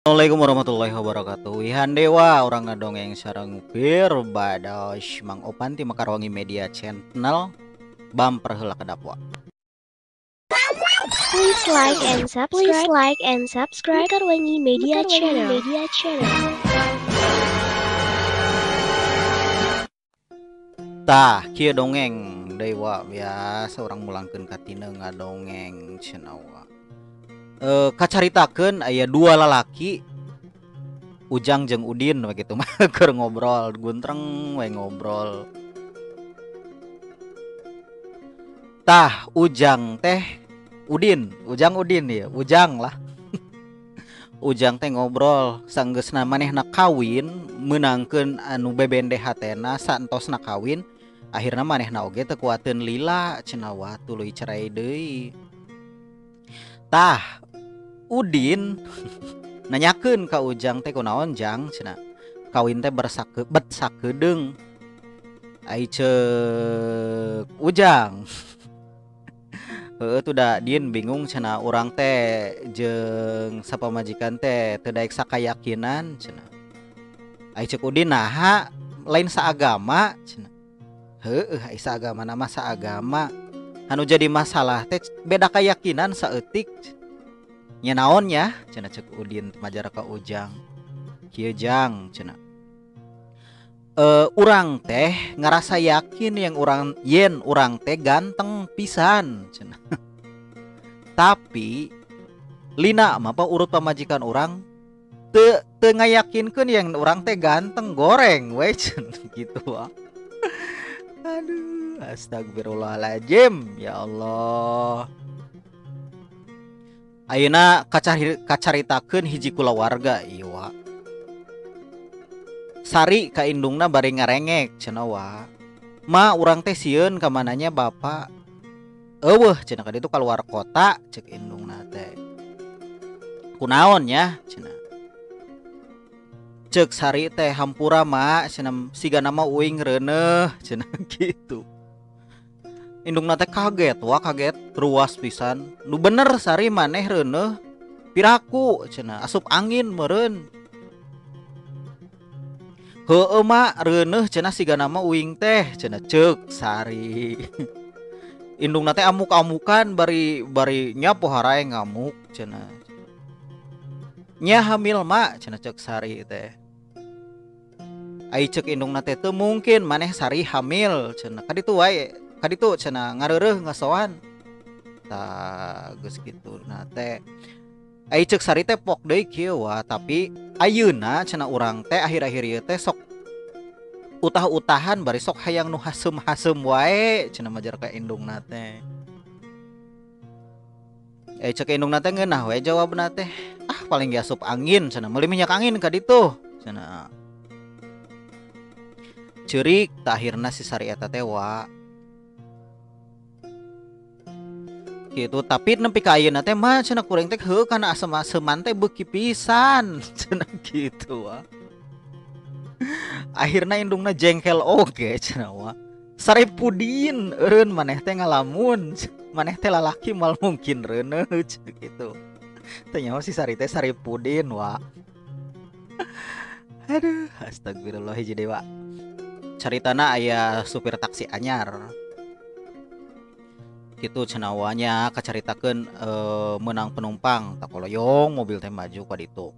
Assalamualaikum warahmatullahi wabarakatuh. Ihan dewa orang ngadongeng sareng bados Mang Opan ti Makarwangi Media Channel bumper heula kadapwa. Please like and subscribe Makarwangi Media Channel. Tah kieu dongeng dewa biasa orang mulangkeun ka tina ngadongeng cenah. Kacaritakeun aya dua lalaki Ujang jeung Udin begitu mah keur ngobrol guntreng we ngobrol. Tah Ujang teh Ujang Udin ya, Ujang lah. Ujang teh ngobrol sanggeusna manehna kawin meunangkeun anu bebendeh hatena saentosna kawin akhirna manehna oge teu kuateun lila cenah wah tuluy cerai deui. Tah Udin nanyakeun ka Ujang teh kunaon Jang cenah. Kawin teh bet sakedeung. Ai ceuk Ujang. Heueuh tuh da Din bingung cenah urang teh jeung sapamajikan teh teu daek sakayakinan cenah. Ai ceuk Udin naha lain saagama cenah. Heueuh ai saagamana mah saagama. Anu jadi masalah teh beda keyakinan saeutik. Nya naon nya cenah ceuk Udin majar ka Ujang. Kieu Jang cenah. Urang teh ngarasa yakin yen urang teh ganteng pisan cenah. Tapi lina mah urut pamajikan urang teu ngayakinkeun yang urang teh ganteng goreng we cenah gitu ah. Aduh, astagfirullahaladzim ya Allah. Ayeuna kacaritakeun hiji kulawarga ieu wa. Sari ka indungna bari ngarengek cenah wa. Ma urang teh sieun ka mananya bapak. Eueuh cenah ka ditu kaluar kota ceuk indungna teh. Kunaon nya cenah. Ceuk Sari teh hampura ma cenah siga nama uing reuneuh cenah gitu. Indungna teh kaget ruas pisan. Nu bener Sari maneh reuneuh piraku cenah asup angin meureun. Heueuh mak reuneuh cenah siga nama uing teh cenah ceuk Sari. Indungna teh amuk-amukan bari nya poharae ngamuk cenah. Nya hamil mak cenah ceuk Sari teh. Ai ceuk indungna teh teu mungkin maneh Sari hamil cenah. Kaditu cenah ngareureuh ngasoan. Tah geus kitu nah teh. Ai ceuk Sari teh pok deui kieu wa tapi ayeuna cenah urang teh akhir-akhir ieu teh sok utah-utahan bari sok hayang nu hasem-hasem wae cenah majar ka indungna teh. Ceuk indungna teh ngeunah we jawabna teh. Ah paling ge asup angin cenah meuli minyak angin ka ditu cenah. Ceurik tah akhirna si Sari eta teh wa. Gitu tapi nepi ka ayeuna teh mah cenah kuring teh heueuh kana asem-aseman teh beuki pisan cenah gitu wa. Akhirna indungna jengkel oge cenah wa. Saripudin eureun maneh teh ngalamun maneh teh lalaki mal mungkin reuneuh cenah gitu. Teh nyaho si Sari teh Saripudin wa. Aduh astagfirullah hiji dewa. Caritana aya supir taksi anyar. Gitu cenah wa nya kacaritakeun meunang penumpang takoloyong mobil teh maju ka ditu.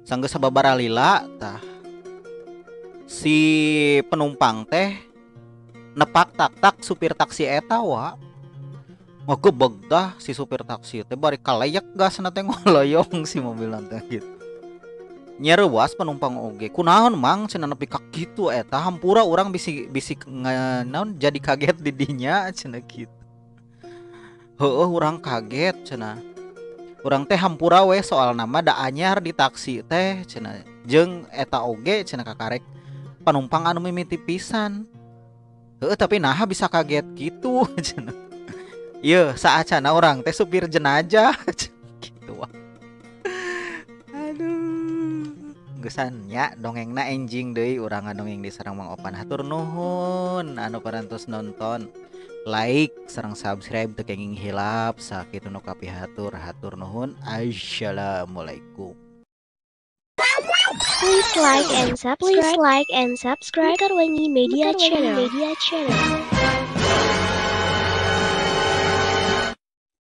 Sanggeus sababaraha lila tah si penumpang teh nepak tak supir taksi eta wa. Ngagebeg dah si supir taksi teh bari kaleyak gasna teh ngoloyong si mobilna teh gitu. Nyereuas penumpang oge. Kunaon Mang cenah nepi ka kitu eta hampura urang bisi naon jadi kaget di dinya cenah gitu. Heueuh urang kaget cenah. Urang teh hampura we soal nama da anyar di taksi teh cenah. Jeung eta oge cenah kakarek penumpang anu mimiti pisan. Heueuh tapi naha bisa kaget gitu cenah. Ieu saacana urang teh supir jenazah gitu wah. Aduh. Gesan nya dongengna enjing deui urang ngadongeng di sareng Mang Opan. Hatur nuhun anu parantos nonton. Like sareng subscribe teu kenging hilap sakitu nu kapihatur hatur nuhun. Assalamualaikum. Please like and subscribe Karwangi Media Channel.